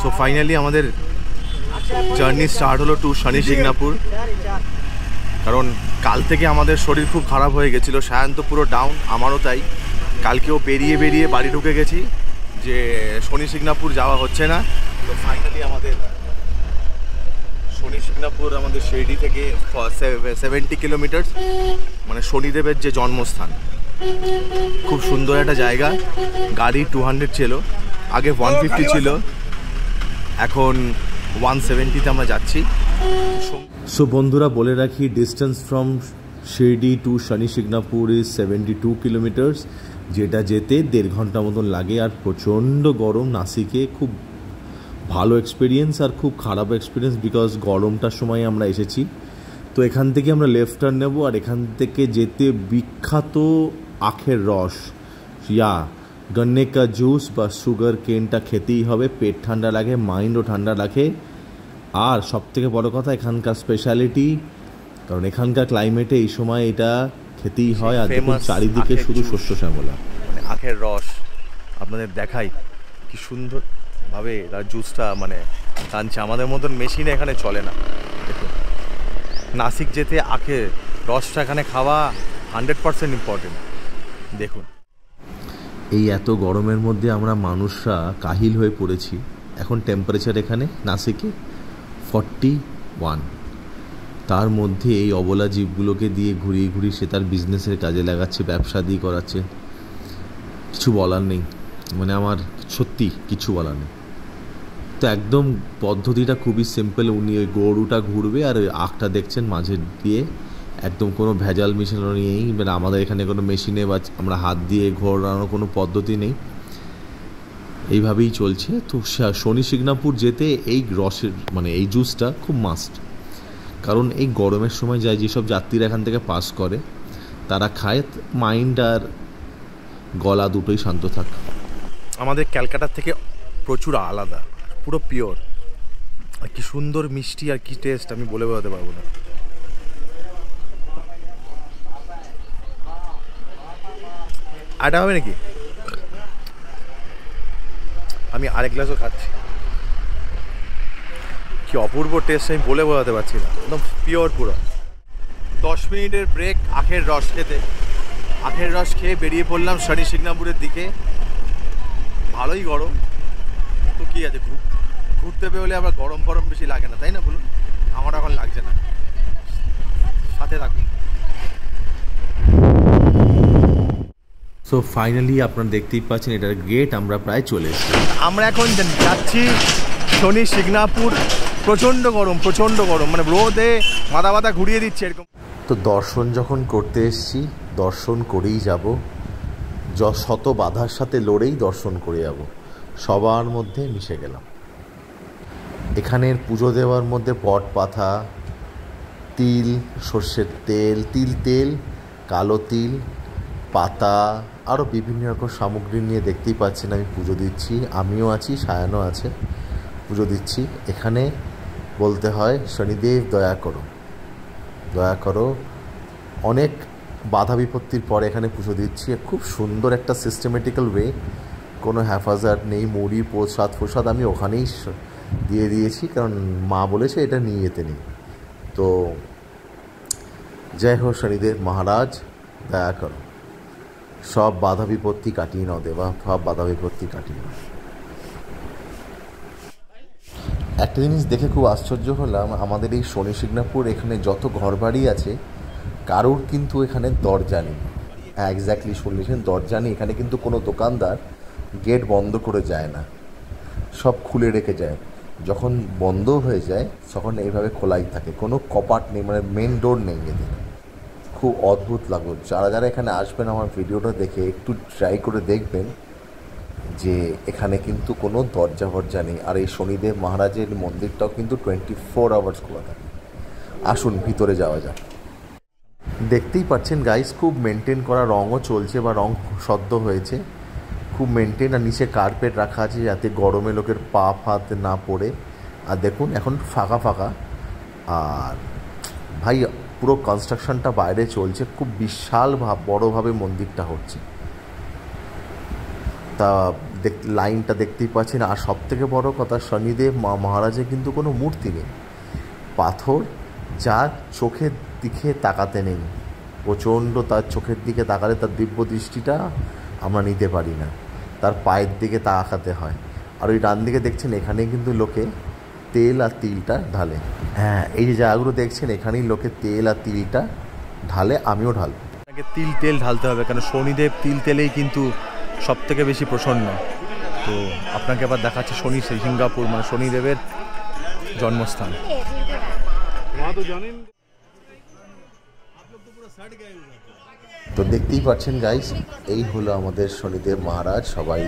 So finally আমাদের journey start হলো two Shani সিংনাপুর। কারণ কাল থেকে আমাদের শরীর খুব খারাপ হয়ে গেছিলো, সায়ন তো পুরো ডাউন, আমারও তাই। কালকেও বেরিয়ে বেরিয়ে বাড়ি ঢুকে গেছি যে শনি সিংনাপুর যাওয়া হচ্ছে না। তো ফাইনালি আমাদের শনি সিংনাপুর আমাদের শিরডি থেকে 70 কিলোমিটার, মানে শনিদেবের যে জন্মস্থান। খুব সুন্দর একটা জায়গা। গাড়ি 200 ছিল, আগে 150 ছিল, এখন 170-তে আমরা যাচ্ছি। সো বন্ধুরা বলে রাখি, distance from Shirdi to Shani Singnapur is 72 kilometres, যেটা যেতে 1.5 ঘন্টা মতন লাগে। আর প্রচণ্ড গরম নাসিকে, খুব ভালো এক্সপিরিয়েন্স আর খুব খারাপ এক্সপিরিয়েন্স, বিকজ গরমটার সময় আমরা এসেছি। তো এখান থেকে আমরা লেফট টার্ন নেব, আর এখান থেকে যেতে বিখ্যাত আখের রস ইয়া গন্নে কা জুস বা সুগার কেনটা খেতেই হবে। পেট ঠান্ডা লাগে, মাইন্ডও ঠান্ডা রাখে। আর সবথেকে বড় কথা এখানকার স্পেশালিটি, কারণ এখানকার ক্লাইমেটে এই সময় এটা খেতেই হয়। আর দেখুন চারিদিকে শুধু শস্য শ্যামলা, মানে আখের রস। আপনাদের দেখাই কি সুন্দরভাবে তার জুসটা মানে টানছে। আমাদের মতন মেশিনে এখানে চলে না। দেখুন নাসিক যেতে আখের রসটা এখানে খাওয়া 100% ইম্পর্টেন্ট। দেখুন এই এত গরমের মধ্যে আমরা মানুষরা কাহিল হয়ে পড়েছি। এখন টেম্পারেচার এখানে নাসিকে 41। তার মধ্যে এই অবলা জীবগুলোকে দিয়ে ঘুরিয়ে ঘুরিয়ে সে তার বিজনেসের কাজে লাগাচ্ছে, ব্যবসা দিয়ে করাচ্ছে। কিছু বলার নেই, মানে আমার সত্যি কিছু বলার নেই। তো একদম পদ্ধতিটা খুবই সিম্পল। উনি ওই গরুটা ঘুরবে আর ওই আখটা দেখছেন মাঝে দিয়ে, একদম কোনো ভেজাল মেশিনও নেই। মানে আমাদের এখানে কোনো মেশিনে বা আমরা হাত দিয়ে ঘোরানোর কোনো পদ্ধতি নেই, এইভাবেই চলছে। তো শনি সিংনাপুর যেতে এই রসের মানে এই জুসটা খুব মাস্ট। কারণ এই গরমের সময় যায় যেসব যাত্রীরা এখান থেকে পাস করে তারা খায়, মাইন্ড আর গলা দুটোই শান্ত থাকে। আমাদের ক্যালকাটার থেকে প্রচুর আলাদা, পুরো পিওর। আর কি সুন্দর মিষ্টি আর কি টেস্ট আমি বলে বোঝাতে পারবো না। আটা হবে নাকি? আমি আরেক গ্লাসও খাচ্ছি। কি অপূর্ব টেস্ট আমি বলে বোঝাতে পারছি না, একদম পিওর পুরো। 10 মিনিটের ব্রেক আখের রস খেতে। আখের রস খেয়ে বেরিয়ে পড়লাম শনি সিংনাপুরের দিকে। ভালোই গরম, তো কী আছে, ঘুরতে পেলে আবার গরম ফরম বেশি লাগে না, তাই না বলুন? আমার এখন লাগছে না, সাথে থাকুন। সো ফাইনালি আপনারা দেখতেই পাচ্ছেন এটার গেট, আমরা প্রায় চলে এসেছি। আমরা এখন যাচ্ছি শনি সিংনাপুর। প্রচণ্ড গরম, মানে রোদে মাথা মাথা ঘুরিয়ে দিচ্ছে এরকম। তো দর্শন যখন করতে এসেছি, দর্শন করেই যাব। শত বাধার সাথে লড়েই দর্শন করে যাব। সবার মধ্যে মিশে গেলাম। এখানের পুজো দেওয়ার মধ্যে পট পাথা, তিল, সর্ষের তেল, তেল, কালো তিল, পাতা, আরও বিভিন্ন রকম সামগ্রী নিয়ে দেখতেই পাচ্ছেন আমি পুজো দিচ্ছি। আমিও আছি, সায়নও আছে, পুজো দিচ্ছি। এখানে বলতে হয় শনিদেব দয়া করো, দয়া করো। অনেক বাধা বিপত্তির পরে এখানে পুজো দিচ্ছি। খুব সুন্দর একটা সিস্টেমেটিক্যাল ওয়ে, কোনো হ্যাফাজার্ড নেই। মুড়ি প্রসাদ আমি ওখানেই দিয়ে দিয়েছি, কারণ মা বলেছে এটা নিয়ে যেতে নেই। তো জয় হোক শনিদেব মহারাজ, দয়া করো, সব বাধা বিপত্তি কাটিয়ে নাও দেবা, সব বাধা বিপত্তি কাটিয়ে নাও। একটা জিনিস দেখে খুব আশ্চর্য হলাম, আমাদের এই শনি সিংনাপুর এখানে যত ঘরবাড়ি আছে কারোর কিন্তু এখানে দরজা নেই। হ্যাঁ, এক্স্যাক্টলি শুনলেছেন, দরজা নেই। এখানে কিন্তু কোনো দোকানদার গেট বন্ধ করে যায় না, সব খুলে রেখে যায়। যখন বন্ধ হয়ে যায় তখন এইভাবে খোলাই থাকে, কোনো কপাট নেই, মানে মেন ডোর নেই এদের। খুব অদ্ভুত লাগলো। যারা যারা এখানে আসবেন আমার ভিডিওটা দেখে একটু ট্রাই করে দেখবেন যে এখানে কিন্তু কোনো দরজা ফরজা নেই। আর এই শনিদেব মহারাজের মন্দিরটাও কিন্তু 24 আওয়ার্স খোলা থাকে। আসুন ভিতরে যাওয়া যাক। দেখতেই পাচ্ছেন গাইস, খুব মেনটেন করা, রঙও চলছে বা রং সদ্য হয়েছে, খুব মেনটেন। আর নিচে কার্পেট রাখা আছে যাতে গরমে লোকের পা ফাতে না পড়ে। আর দেখুন এখন ফাঁকা ফাঁকা। আর ভাই পুরো কনস্ট্রাকশনটা বাইরে চলছে, খুব বিশাল বড়োভাবে মন্দিরটা হচ্ছে। তা লাইনটা দেখতেই পাচ্ছেন। আর সব থেকে বড় কথা, শনিদেব মহারাজের কিন্তু কোনো মূর্তি নেই, পাথর, যার চোখের দিকে তাকাতে নেই। প্রচণ্ড তার চোখের দিকে তাকালে তার দিব্য দৃষ্টিটা আমরা নিতে পারি না, তার পায়ের দিকে তাকাতে হয়। আর ওই ডান দিকে দেখছেন, এখানে কিন্তু লোকে তেল আর তিলটা ঢালে। হ্যাঁ, এই যে জায়গাগুলো দেখছেন, এখানেই লোকে তেল আর তিলটা ঢালে, আমিও ঢালবো। আপনাকে তেল ঢালতে হবে, কারণ শনিদেব তেলেই কিন্তু সব থেকে বেশি প্রসন্ন। তো আপনাকে আবার দেখাচ্ছে সিঙ্গাপুর, মানে শনিদেবের জন্মস্থান। তো দেখতেই পাচ্ছেন গাইস, এই হলো আমাদের শনিদেব মহারাজ। সবাই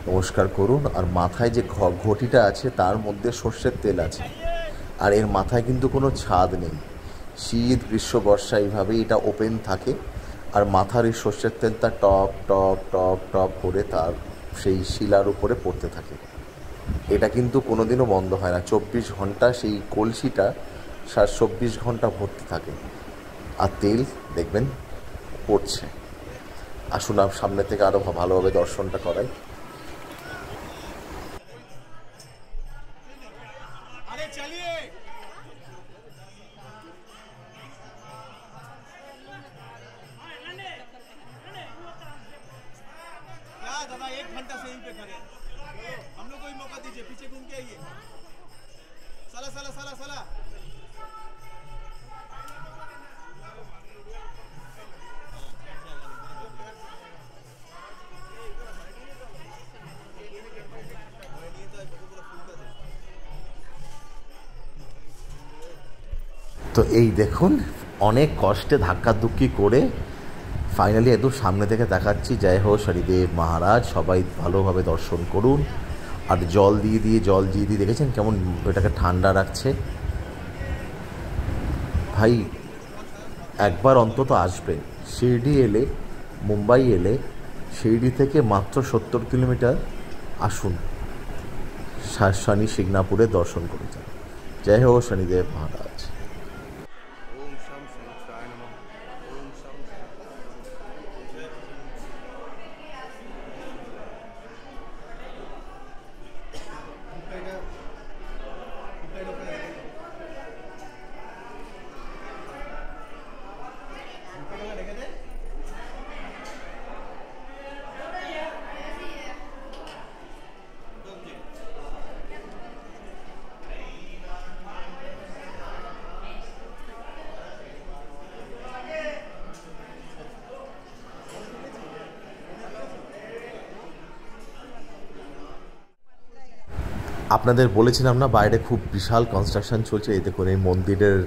নমস্কার করুন। আর মাথায় যে ঘটিটা আছে তার মধ্যে সর্ষের তেল আছে, আর এর মাথায় কিন্তু কোনো ছাদ নেই। শীত, গ্রীষ্ম, বর্ষা এইভাবেই এটা ওপেন থাকে। আর মাথার এই সর্ষের তেলটা টপ টপ টপ টপ করে তার সেই শিলার উপরে পড়তে থাকে। এটা কিন্তু কোনোদিনও বন্ধ হয় না, 24 ঘন্টা সেই কলসিটা 24 ঘন্টা ভর্তি থাকে। আর তেল দেখবেন পড়ছে। আসুন সামনে থেকে আরও ভালোভাবে দর্শনটা করাই। दादा 1 घंटा से यहीं पे खड़े, हम लोग को ही मौका दीजिए, पीछे घूम के आइए। साला साला साला साला তো এই দেখুন, অনেক কষ্টে ধাক্কাধুক্কি করে ফাইনালি একদম সামনে থেকে দেখাচ্ছি। জয় হো শনিদেব মহারাজ, সবাই ভালোভাবে দর্শন করুন। আর জল দিয়ে দেখেছেন কেমন এটাকে ঠান্ডা রাখছে। ভাই একবার অন্তত আসবেন, শিরডি এলে, মুম্বাই এলে শিরডি থেকে মাত্র 70 কিলোমিটার আসুন, শনি সিংনাপুরে দর্শন করে যান। জয় হো শনিদেব মহারাজ। আপনাদের বলেছিলাম না, বাইরে খুব বিশাল কনস্ট্রাকশন চলছে। এতে করে মন্দিরের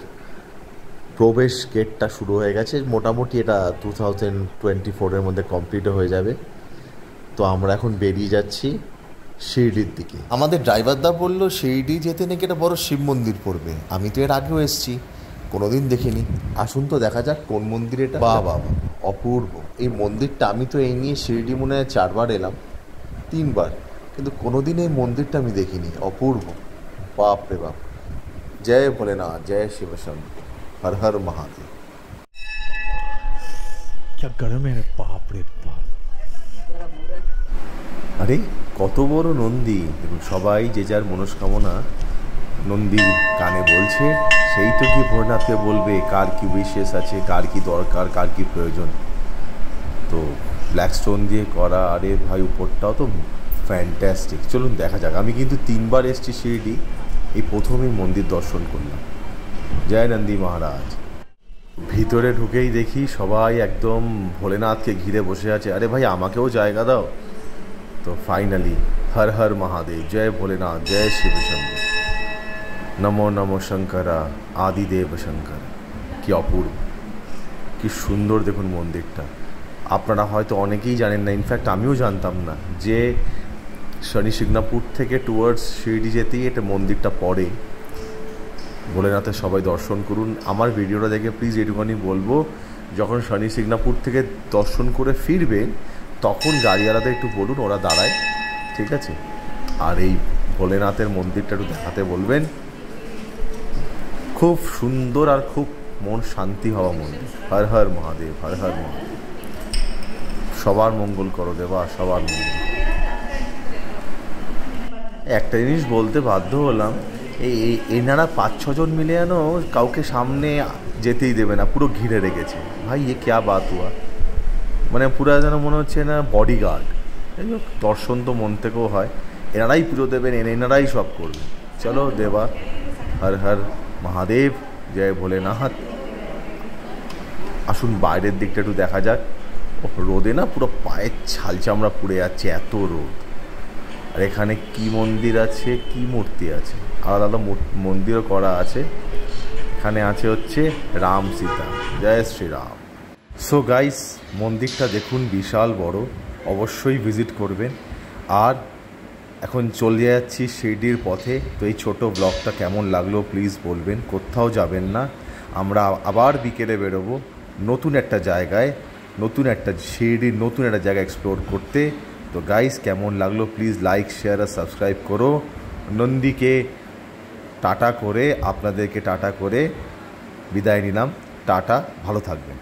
প্রবেশ গেটটা শুরু হয়ে গেছে। মোটামুটি এটা 2024-এর মধ্যে কমপ্লিট হয়ে যাবে। তো আমরা এখন বেরিয়ে যাচ্ছি শিরডির দিকে। আমাদের ড্রাইভারদা বললো শিরডি যেতে নাকি একটা বড় শিব মন্দির পড়বে। আমি তো এর আগেও এসেছি, কোনোদিন দেখিনি। আসুন তো দেখা যাক কোন মন্দির এটা। বাবা অপূর্ব এই মন্দিরটা। আমি তো এই নিয়ে শিরডি মনে হয় 4 বার এলাম, 3 বার, কিন্তু কোনোদিন এই মন্দিরটা আমি দেখিনি। অপূর্ব, বাপ রে বাপ। জয় ভোলেনাথ, জয় শিব শম্ভু, হর হর মহাদেব। বাপ রে বাপ, আরে কত বড় নন্দী দেখুন। সবাই যে যার মনস্কামনা নন্দীর কানে বলছে, সেই তো কি ভোলেনাথকে বলবে কার কি উইশেস আছে, কার কি দরকার, কার কি প্রয়োজন। তো ব্ল্যাক স্টোন দিয়ে করা, আরে ভাই উপরটাও তো ফ্যান্টাস্টিক। চলুন দেখা যাক। আমি কিন্তু 3 বার এসেছি শিরডি, এই প্রথমেই মন্দির দর্শন করলাম। জয় নন্দী মহারাজ। ভিতরে ঢুকেই দেখি সবাই একদম ভোলেনাথকে ঘিরে বসে আছে। আরে ভাই আমাকেও জায়গা দাও। তো ফাইনালি হর হর মহাদেব, জয় ভোলেনাথ, জয় শিব শম্ভু, নমো নমো শঙ্করা, আদিদেব শঙ্কর। কি অপূর্ব, কি সুন্দর দেখুন মন্দিরটা। আপনারা হয়তো অনেকেই জানেন না, ইনফ্যাক্ট আমিও জানতাম না, যে শনি সিংনাপুর থেকে টুয়ার্ডস শিরডি যেতেই এটা মন্দিরটা পড়ে। ভোলেনাথের সবাই দর্শন করুন। আমার ভিডিওটা দেখে প্লিজ এটুখানি বলবো, যখন শনি সিংনাপুর থেকে দর্শন করে ফিরবেন তখন গাড়িওয়ালাদের একটু বলুন, ওরা দাঁড়ায়, ঠিক আছে? আর এই ভোলেনাথের মন্দিরটা একটু দেখাতে বলবেন। খুব সুন্দর আর খুব মন শান্তি হওয়া মন্দির। হর হর মহাদেব, হর হর মহাদেব। সবার মঙ্গল করো দেবা, সবার মঙ্গল। একটা জিনিস বলতে বাধ্য হলাম, এনারা 5-6 জন মিলে যেন কাউকে সামনে যেতেই দেবে না, পুরো ঘিরে রেখেছে। ভাই এ ক্যা বাত হুয়া, মানে পুরো যেন মনে হচ্ছে না বডিগার্ড। যাই হোক, দর্শন তো মন থেকেও হয়। এনারাই পুরো দেবেন, এনারাই সব করবেন। চলো দেবা, হর হর মহাদেব, জয় ভোলেনাথ। আসুন বাইরের দিকটা একটু দেখা যাক। রোদে না পুরো পায়ের ছাল চামড়া পুড়ে যাচ্ছে, এত রোদ। আর এখানে কি মন্দির আছে, কি মূর্তি আছে, আলাদা আলাদা মন্দিরও করা আছে। এখানে আছে হচ্ছে রাম সীতা, জয় শ্রীরাম। সো গাইস, মন্দিরটা দেখুন, বিশাল বড়, অবশ্যই ভিজিট করবেন। আর এখন চলে যাচ্ছি শিরডির পথে। তো এই ছোটো ব্লগটা কেমন লাগলো প্লিজ বলবেন। কোথাও যাবেন না, আমরা আবার বিকেলে বেরোবো নতুন একটা জায়গায়, নতুন একটা শিরডির নতুন একটা জায়গা এক্সপ্লোর করতে। তো গাইস, কেমন লাগলো প্লিজ লাইক, শেয়ার আর সাবস্ক্রাইব করো। নন্দীকে টাটা করে, আপনাদেরকে টাটা করে বিদায় নিলাম। টাটা, ভালো থাকবেন।